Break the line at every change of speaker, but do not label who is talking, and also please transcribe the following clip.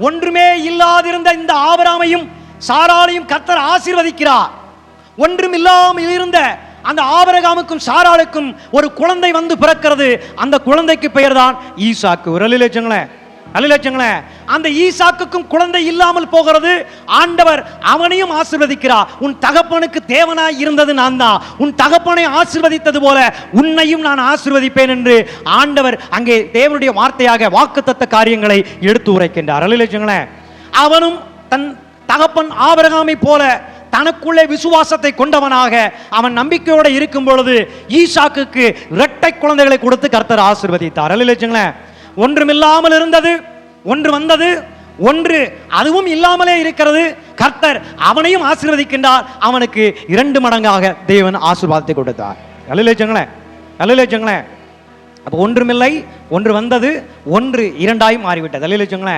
ஒன்றுமே இல்லாதிருந்த இந்த ஆபிரகாமையும் சாராளையும் கர்த்தர் ஆசீர்வதிக்கிறார். ஒன்றும் இல்லாமல் இருந்த அந்த ஆபிரகாமுக்கும் சாராளுக்கும் ஒரு குழந்தை வந்து பிறக்கிறது. அந்த குழந்தைக்கு பெயர் தான் ஈசாக்கு. ஒரு அல்லேலூயா. அந்த ஈசாக்குக்கும் குழந்தை இல்லாமல் போகிறது. ஆண்டவர் அவனையும் ஆசீர்வதிக்கிறார். உன் தகப்பனுக்கு தேவனாய் இருந்தது நான் தான், உன் தகப்பனை ஆசீர்வதித்தது போல உன்னையும் நான் ஆசீர்வதிப்பேன் என்று ஆண்டவர் அங்கே தேவனுடைய வார்த்தையாக வாக்குத்தத்த காரியங்களை எடுத்து உரைக்கின்றார். அல்லேலூயா. அவனும் தன் தகப்பன் ஆபிரகாமை போல தனக்குள்ளே விசுவாசத்தை கொண்டவனாக அவன் நம்பிக்கையோடு இருக்கும் பொழுது ஈசாக்குக்கு இரட்டை குழந்தைகளை கொடுத்து கர்த்தர் ஆசீர்வதித்தார். அல்லேலூயா. ஒன்றுமில்லாமல் இருந்தது, ஒன்று வந்தது, ஒன்று அதுவும் இல்லாமலே இருக்கிறது. கர்த்தர் அவனையும் ஆசீர்வதிக்கின்றார். அவனுக்கு 2 மடங்காக தேவன் ஆசீர்வாதத்தை கொடுத்தார். அல்லேலூயா. அப்போ ஒன்றுமில்லை, ஒன்று வந்தது, ஒன்று இரண்டாய் மாறிவிட்டது. அல்லேலூயா.